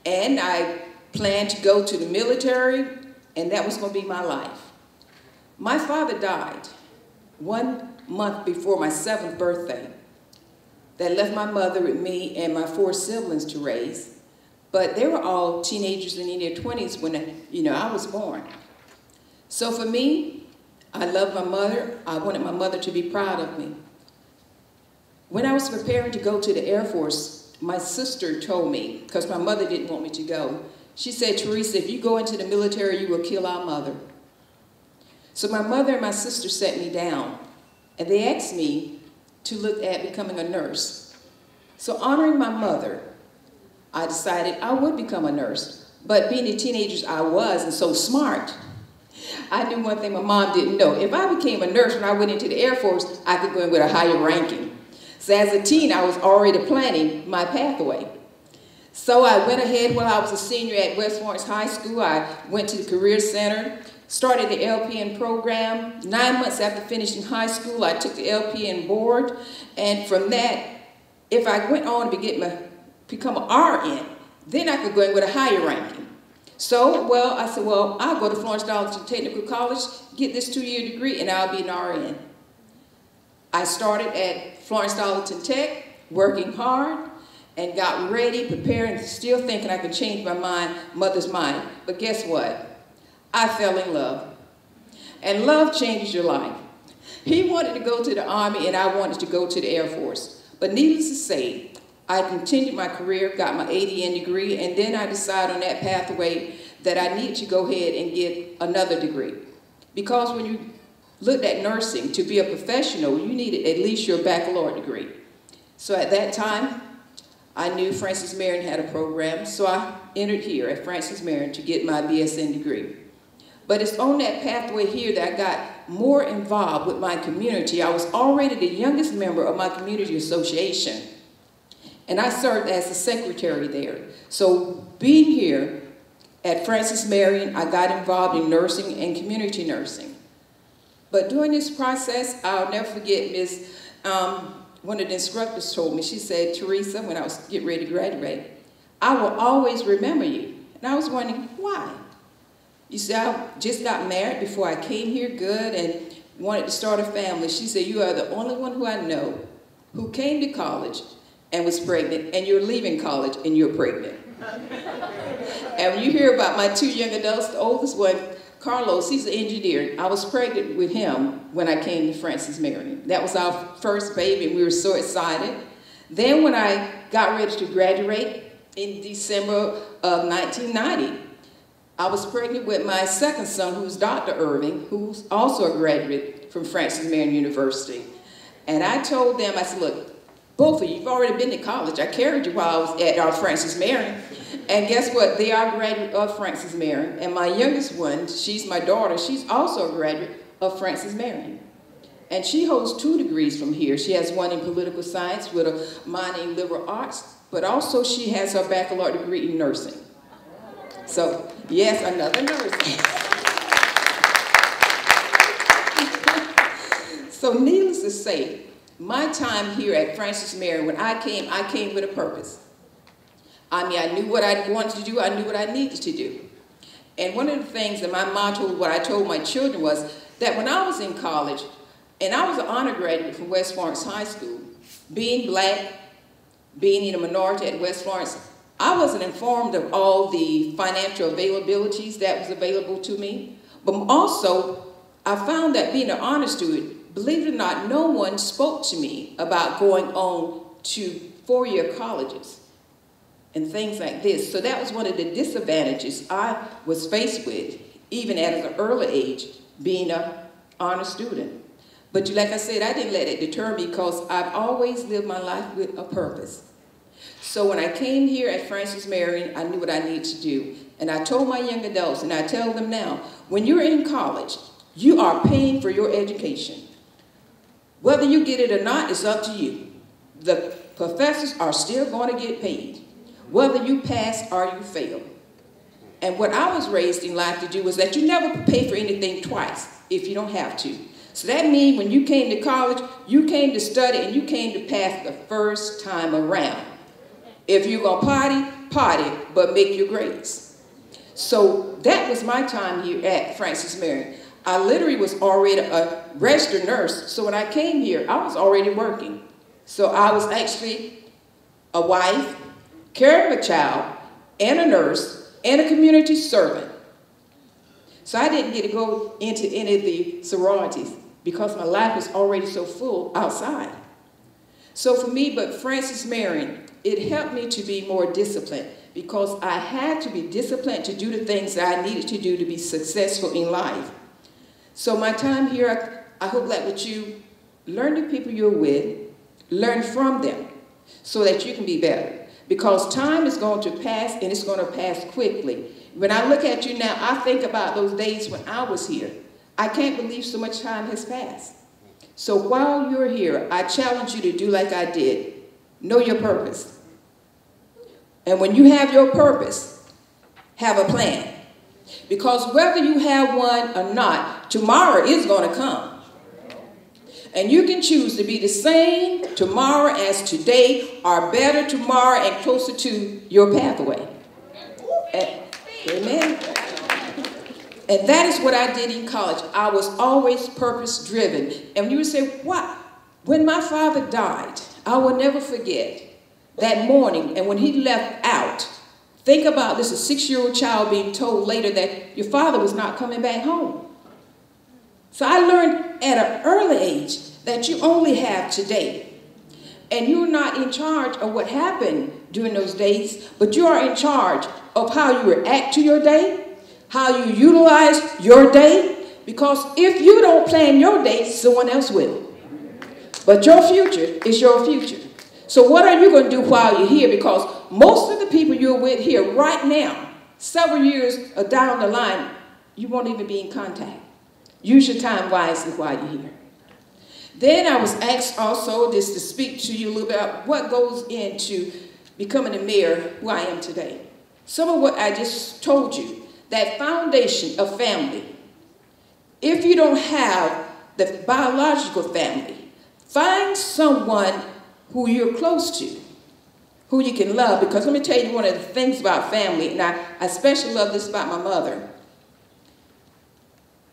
Speaker 14: and I planned to go to the military, and that was going to be my life. My father died 1 month before my 7th birthday. That left my mother with me and my 4 siblings to raise. But they were all teenagers and in their 20s when I was born. So for me, I loved my mother. I wanted my mother to be proud of me. When I was preparing to go to the Air Force, my sister told me, because my mother didn't want me to go, she said, Teresa, if you go into the military, you will kill our mother. So my mother and my sister sat me down, and they asked me to look at becoming a nurse. So honoring my mother, I decided I would become a nurse. But being the teenagers I was and so smart, I knew one thing my mom didn't know. If I became a nurse when I went into the Air Force, I could go in with a higher ranking. So as a teen, I was already planning my pathway. So I went ahead while I was a senior at West Florence High School. I went to the Career Center, started the LPN program. 9 months after finishing high school, I took the LPN board. And from that, if I went on to become an RN, then I could go in with a higher ranking. So, well, I said, well, I'll go to Florence Darlington Technical College, get this 2-year degree, and I'll be an RN. I started at Florence Darlington Tech, working hard, and got ready, preparing, still thinking I could change my mother's mind. But guess what? I fell in love. And love changes your life. He wanted to go to the Army, and I wanted to go to the Air Force. But needless to say, I continued my career, got my ADN degree, and then I decided on that pathway that I needed to go ahead and get another degree. Because when you looked at nursing, to be a professional, you needed at least your baccalaureate degree. So at that time, I knew Francis Marion had a program, so I entered here at Francis Marion to get my BSN degree. But it's on that pathway here that I got more involved with my community. I was already the youngest member of my community association, and I served as the secretary there. So being here at Francis Marion, I got involved in nursing and community nursing. But during this process, I'll never forget one of the instructors told me, she said, Teresa, when I was getting ready to graduate, I will always remember you. And I was wondering, why? You see, I just got married before I came here, good, and wanted to start a family. She said, you are the only one who I know who came to college and was pregnant, and you're leaving college and you're pregnant. And when you hear about my 2 young adults, the oldest one, Carlos, he's an engineer. I was pregnant with him when I came to Francis Marion. That was our first baby, and we were so excited. Then when I got ready to graduate in December of 1990, I was pregnant with my second son, who's Dr. Irving, who's also a graduate from Francis Marion University. And I told them, I said, look, both of you, you've already been to college. I carried you while I was at Francis Marion. And guess what? They are graduate of Francis Marion. And my youngest one, she's my daughter, she's also a graduate of Francis Marion. And she holds 2 degrees from here. She has one in political science with a minor in liberal arts, but also she has her baccalaureate degree in nursing. So, yes, another nurse. So needless to say, my time here at Francis Marion, when I came with a purpose. I mean, I knew what I wanted to do, I knew what I needed to do. And one of the things that my motto, what I told my children was that when I was in college, and I was an honor graduate from West Florence High School, being black, being in a minority at West Florence, I wasn't informed of all the financial availabilities that was available to me. But also, I found that being an honor student, believe it or not, no one spoke to me about going on to 4-year colleges and things like this. So that was one of the disadvantages I was faced with, even at an early age, being an honor student. But like I said, I didn't let it deter me because I've always lived my life with a purpose. So when I came here at Francis Marion, I knew what I needed to do. And I told my young adults, and I tell them now, when you're in college, you are paying for your education. Whether you get it or not, it's up to you. The professors are still going to get paid, whether you pass or you fail. And what I was raised in life to do was that you never pay for anything twice if you don't have to. So that means when you came to college, you came to study and you came to pass the first time around. If you're going to party, party, but make your grades. So that was my time here at Francis Marion. I literally was already a registered nurse, so when I came here, I was already working. So I was actually a wife, carrying a child, and a nurse, and a community servant. So I didn't get to go into any of the sororities because my life was already so full outside. So for me, but Francis Marion, it helped me to be more disciplined because I had to be disciplined to do the things that I needed to do to be successful in life. So my time here, I hope that with you, learn the people you're with, learn from them so that you can be better. Because time is going to pass and it's going to pass quickly. When I look at you now, I think about those days when I was here. I can't believe so much time has passed. So while you're here, I challenge you to do like I did. Know your purpose. And when you have your purpose, have a plan. Because whether you have one or not, tomorrow is going to come. And you can choose to be the same tomorrow as today, or better tomorrow and closer to your pathway. Amen. And that is what I did in college. I was always purpose-driven. And you would say, what? When my father died, I will never forget that morning. And when he left out, think about this, a 6-year-old child being told later that your father was not coming back home. So I learned at an early age that you only have today. And you're not in charge of what happened during those days, but you are in charge of how you react to your day, how you utilize your day, because if you don't plan your day, someone else will. But your future is your future. So what are you going to do while you're here? Because most of the people you're with here right now, several years down the line, you won't even be in contact. Use your time wisely while you're here. Then I was asked also just to speak to you a little bit about what goes into becoming the mayor who I am today. Some of what I just told you, that foundation of family. If you don't have the biological family, find someone who you're close to, who you can love. Because let me tell you one of the things about family, and I especially love this about my mother.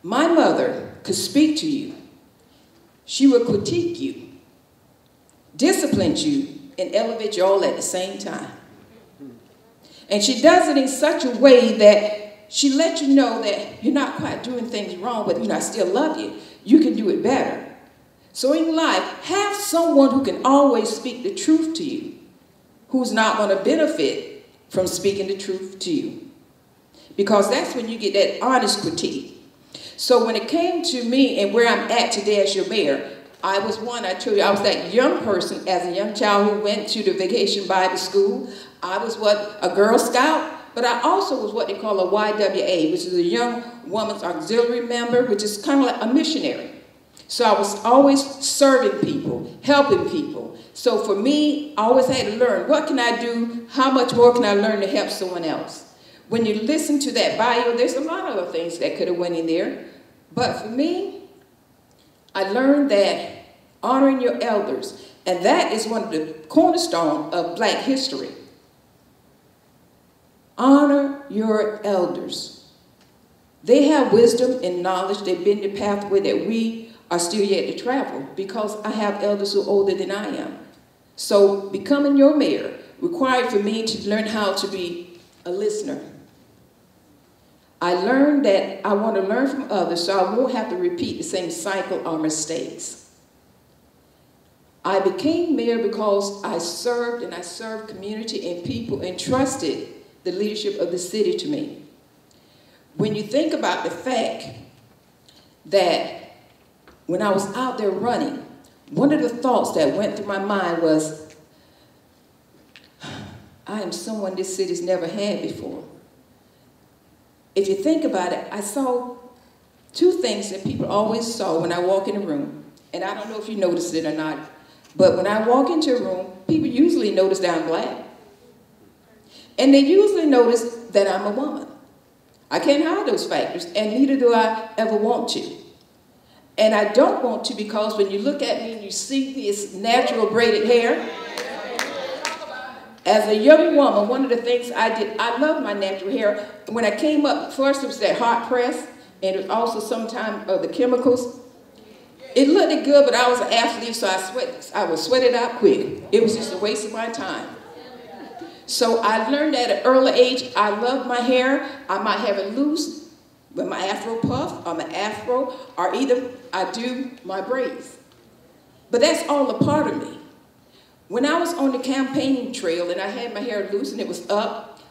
Speaker 14: My mother could speak to you. She would critique you, discipline you, and elevate you all at the same time. And she does it in such a way that she lets you know that you're not quite doing things wrong, but I still love you. You can do it better. So in life, have someone who can always speak the truth to you, who's not going to benefit from speaking the truth to you. Because that's when you get that honest critique. So when it came to me and where I'm at today as your mayor, I was one, I told you, I was that young person as a young child who went to the Vacation Bible School. I was a Girl Scout. But I also was what they call a YWA, which is a Young Woman's Auxiliary Member, which is kind of like a missionary. So I was always serving people, helping people. So for me, I always had to learn, what can I do? How much more can I learn to help someone else? When you listen to that bio, there's a lot of other things that could have went in there. But for me, I learned that honoring your elders, and that is one of the cornerstones of Black history. Honor your elders. They have wisdom and knowledge. They've been the pathway that we are still yet to travel, because I have elders who are older than I am. So becoming your mayor required for me to learn how to be a listener. I learned that I want to learn from others so I won't have to repeat the same cycle or mistakes. I became mayor because I served, and I served community and people and trusted the leadership of the city to me. When you think about the fact that when I was out there running, one of the thoughts that went through my mind was, I am someone this city's never had before. If you think about it, I saw two things that people always saw when I walk in a room. And I don't know if you noticed it or not, but when I walk into a room, people usually notice that I'm Black. And they usually notice that I'm a woman. I can't hide those factors, and neither do I ever want to. And I don't want to, because when you look at me and you see this natural braided hair, as a young woman, one of the things I did, I love my natural hair. When I came up, first it was that hot press, and it was also sometimes the chemicals. It looked good, but I was an athlete, so I would sweat it out quick. It was just a waste of my time. So I learned at an early age, I love my hair. I might have it loose with my afro puff or my afro, or either I do my braids. But that's all a part of me. When I was on the campaign trail and I had my hair loose and it was up,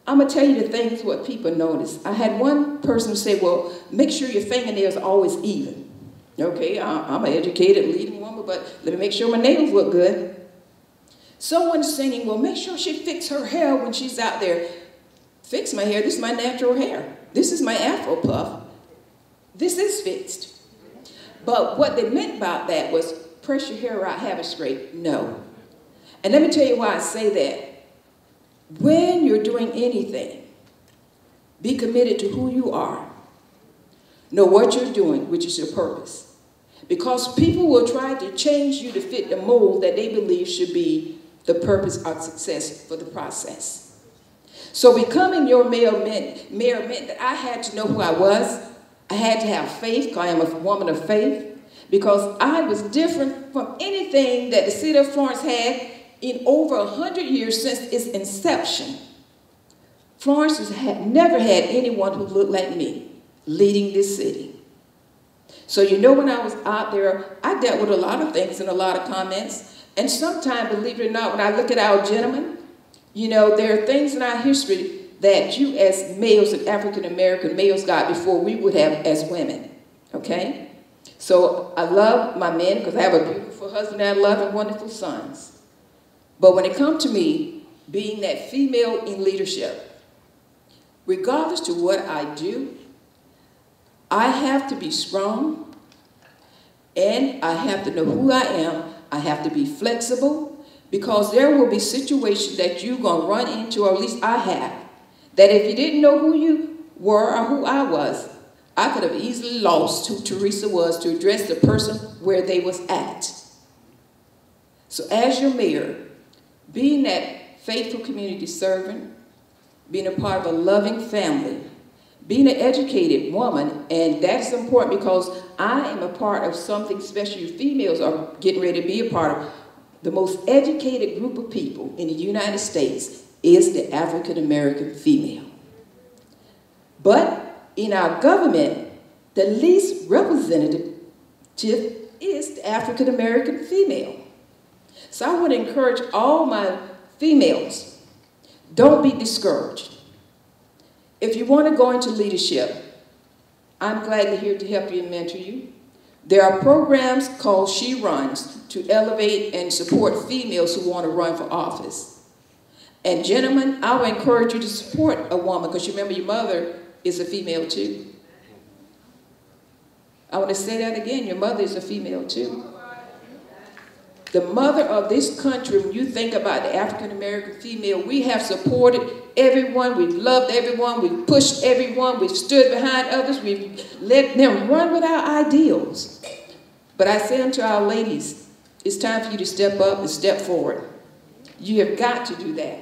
Speaker 14: I'm going to tell you the things what people notice. I had one person say, well, make sure your fingernails are always even. Okay, I'm an educated leading woman, but let me make sure my nails look good. Someone's saying, well, make sure she fix her hair when she's out there. Fix my hair, this is my natural hair. This is my afro puff. This is fixed. But what they meant about that was, press your hair out, have it straight. No. And let me tell you why I say that. When you're doing anything, be committed to who you are. Know what you're doing, which is your purpose. Because people will try to change you to fit the mold that they believe should be the purpose of success for the process. So becoming your mayor meant that I had to know who I was. I had to have faith, because I am a woman of faith, because I was different from anything that the city of Florence had in over 100 years since its inception. Florence has never had anyone who looked like me leading this city. So you know, when I was out there, I dealt with a lot of things and a lot of comments. And sometimes, believe it or not, when I look at our gentlemen, you know, there are things in our history that you as males and African-American males got before we would have as women, okay? So I love my men because I have a beautiful husband and I love and wonderful sons. But when it comes to me being that female in leadership, regardless to what I do, I have to be strong and I have to know who I am. I have to be flexible, because there will be situations that you're going to run into, or at least I have, that if you didn't know who you were or who I was, I could have easily lost who Teresa was to address the person where they was at. So as your mayor, being that faithful community servant, being a part of a loving family, being an educated woman, and that's important because I am a part of something, especially females are getting ready to be a part of. The most educated group of people in the United States is the African-American female. But in our government, the least representative is the African-American female. So I want to encourage all my females, don't be discouraged. If you want to go into leadership, I'm gladly here to help you and mentor you. There are programs called She Runs to elevate and support females who want to run for office. And gentlemen, I would encourage you to support a woman, because you remember your mother is a female too. I want to say that again, your mother is a female too. The mother of this country, when you think about the African-American female, we have supported everyone, we've loved everyone, we've pushed everyone, we've stood behind others, we've let them run with our ideals. But I say unto our ladies, it's time for you to step up and step forward. You have got to do that.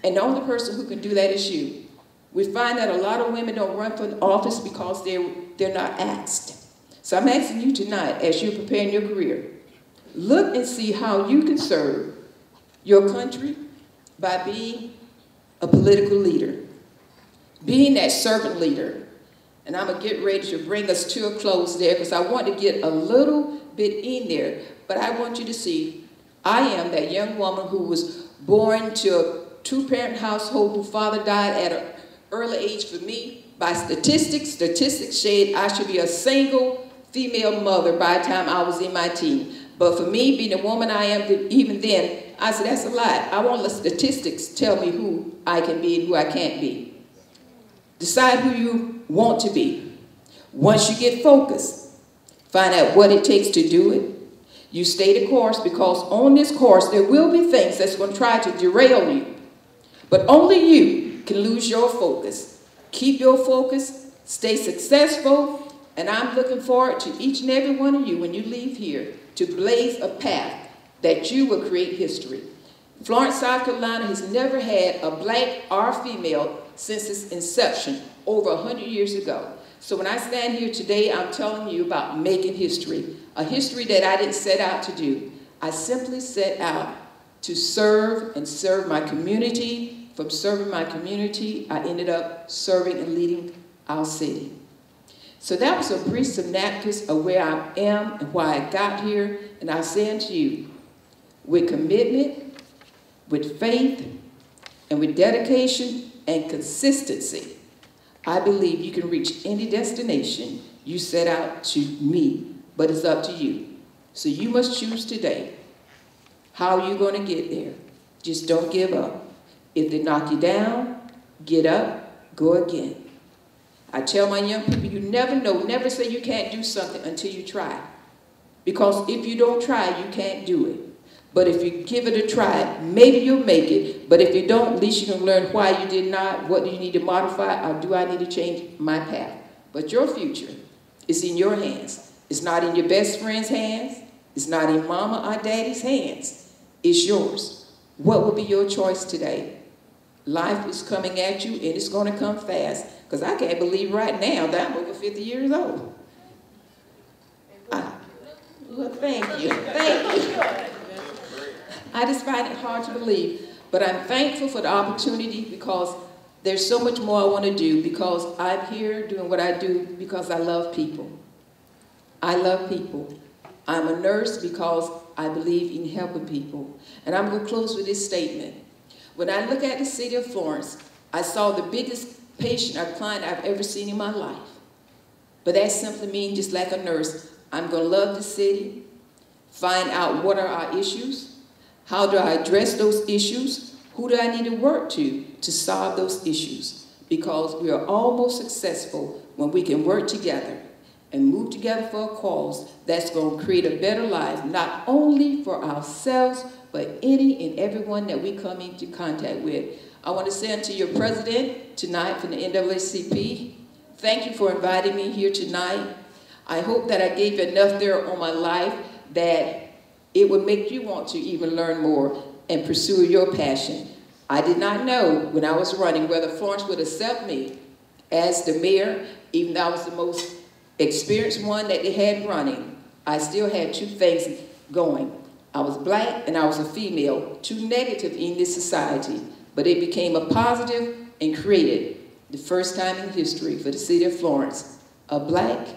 Speaker 14: And the only person who can do that is you. We find that a lot of women don't run for office because they're not asked. So I'm asking you tonight, as you're preparing your career, look and see how you can serve your country by being a political leader, being that servant leader. And I'm going to get ready to bring us to a close there, because I want to get a little bit in there. But I want you to see, I am that young woman who was born to a two-parent household whose father died at an early age. For me, by statistics said I should be a single female mother by the time I was in my teens. But for me, being the woman I am even then, I said, that's a lie. I won't let statistics tell me who I can be and who I can't be. Decide who you want to be. Once you get focused, find out what it takes to do it. You stay the course, because on this course, there will be things that's going to try to derail you. But only you can lose your focus. Keep your focus, stay successful, and I'm looking forward to each and every one of you when you leave here to blaze a path that you will create history. Florence, South Carolina has never had a black or female since its inception over 100 years ago. So when I stand here today, I'm telling you about making history, a history that I didn't set out to do. I simply set out to serve and serve my community. From serving my community, I ended up serving and leading our city. So that was a brief synopsis of where I am and why I got here. And I say unto you, with commitment, with faith, and with dedication and consistency, I believe you can reach any destination you set out to meet, but it's up to you. So you must choose today how you're going to get there. Just don't give up. If they knock you down, get up, go again. I tell my young people, you never know, never say you can't do something until you try. Because if you don't try, you can't do it. But if you give it a try, maybe you'll make it. But if you don't, at least you can learn why you did not, what do you need to modify, or do I need to change my path? But your future is in your hands. It's not in your best friend's hands. It's not in mama or daddy's hands. It's yours. What will be your choice today? Life is coming at you, and it's going to come fast. Because I can't believe right now that I'm over 50 years old. Well, thank you. Thank you. I just find it hard to believe. But I'm thankful for the opportunity because there's so much more I want to do, because I'm here doing what I do because I love people. I love people. I'm a nurse because I believe in helping people. And I'm going to close with this statement. When I look at the city of Florence, I saw the biggest patient or client I've ever seen in my life. But that simply means, just like a nurse, I'm going to love the city, find out what are our issues, how do I address those issues, who do I need to work to solve those issues. Because we are almost successful when we can work together and move together for a cause that's going to create a better life, not only for ourselves, but any and everyone that we come into contact with. I want to say unto your president tonight from the NAACP, thank you for inviting me here tonight. I hope that I gave you enough there on my life that it would make you want to even learn more and pursue your passion. I did not know when I was running whether Florence would accept me as the mayor, even though I was the most experienced one that they had running. I still had two things going. I was black and I was a female, two negative in this society, but it became a positive and created the first time in history for the city of Florence, a black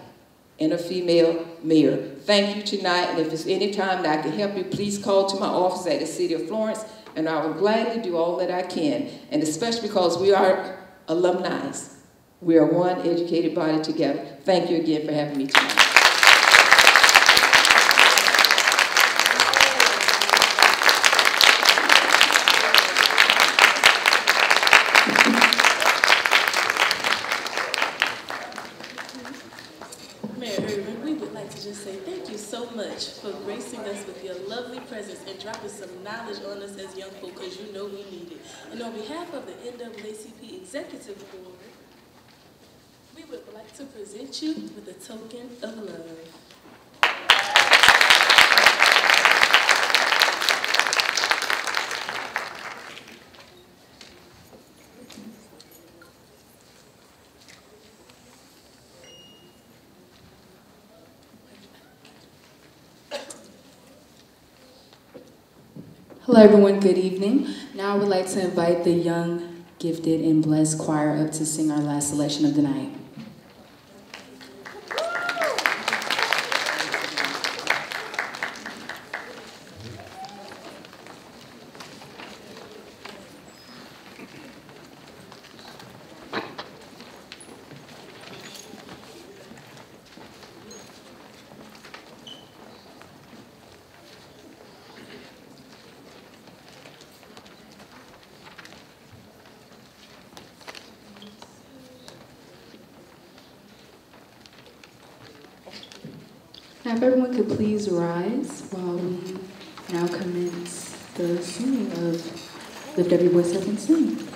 Speaker 14: and a female mayor. Thank you tonight, and if there's any time that I can help you, please call to my office at the city of Florence, and I will gladly do all that I can, and especially because we are alumni. We are one educated body together. Thank you again for having me tonight.
Speaker 2: Just say thank you so much for gracing us with your lovely presence and dropping some knowledge on us as young folk, because you know we need it. And on behalf of the NAACP Executive Board, we would like to present you with a token of love.
Speaker 15: Hello everyone, good evening. Now I would like to invite the young, gifted, and blessed choir up to sing our last selection of the night. Now, if everyone could please rise while we now commence the singing of Lift Every Voice Up and Sing.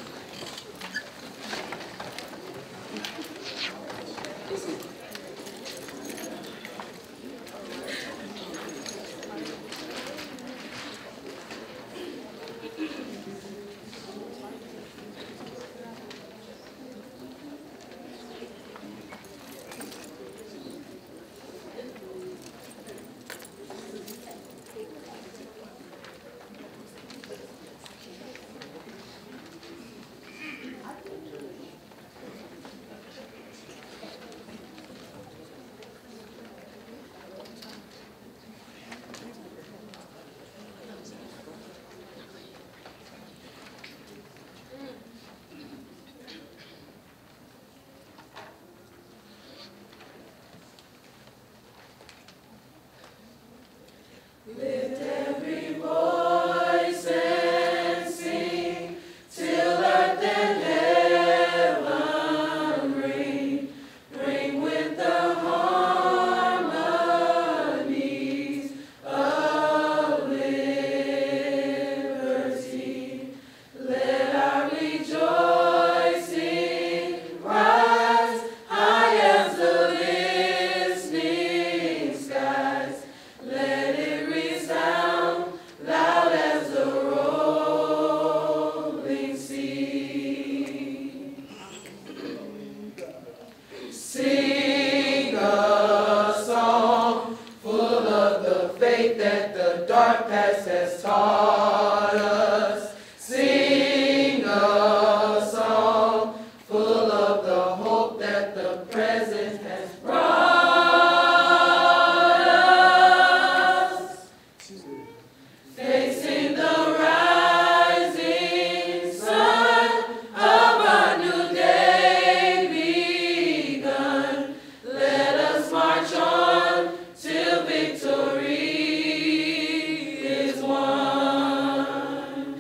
Speaker 16: past has taught us. Sing a song full of the hope that the present has brought us. Facing the rising sun of a new day begun. Let us march on till victory is won.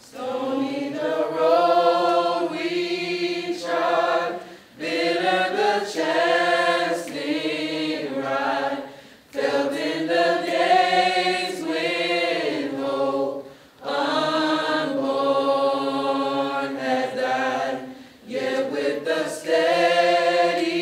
Speaker 16: Stony the road we trod, bitter the chastening ride, felt in the days when hope unborn had died, yet with the steady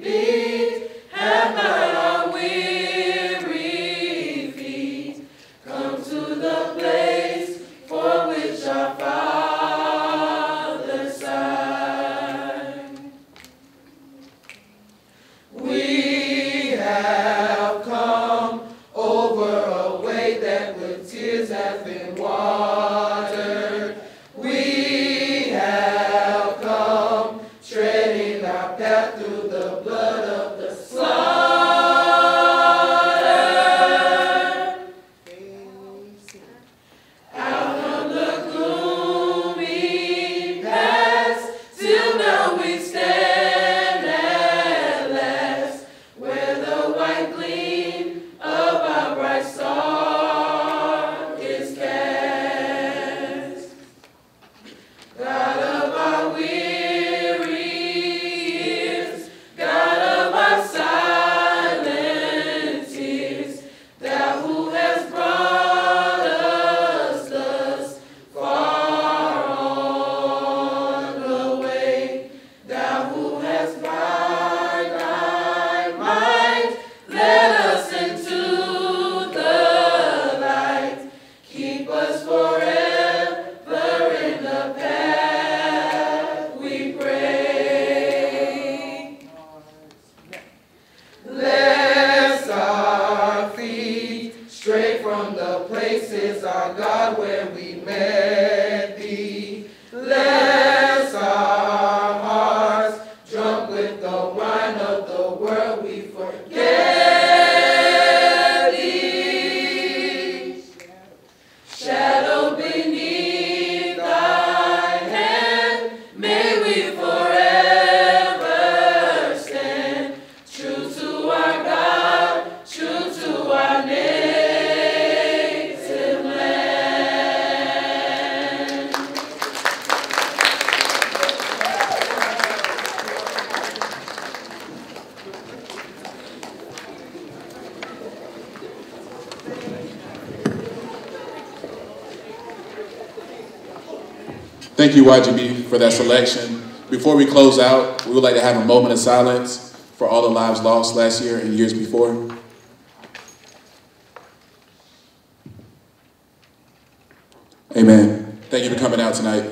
Speaker 16: beat have not our weary feet come to the place for which our Father sighed. We have come over a way that with tears have been watered. We have come treading our path through the blood of the slaughter. Out from the gloomy past, till now we stand at last, where the white gleam of our bright star is cast. God of our weary years, God of our silent tears, thou who has brought us thus far on the way, thou who has by thy might led us into the light. Keep us forever in the path we pray. Lest our feet stray from the places, our God, where we met thee. Lest our hearts, drunk with the wine of the world, we forget thee. Shadow beneath thy hand, may we forever stand, true to our God, true to our native land.
Speaker 1: Thank you, YGB, for that selection. Before we close out, we would like to have a moment of silence for all the lives lost last year and years before. Amen. Thank you for coming out tonight.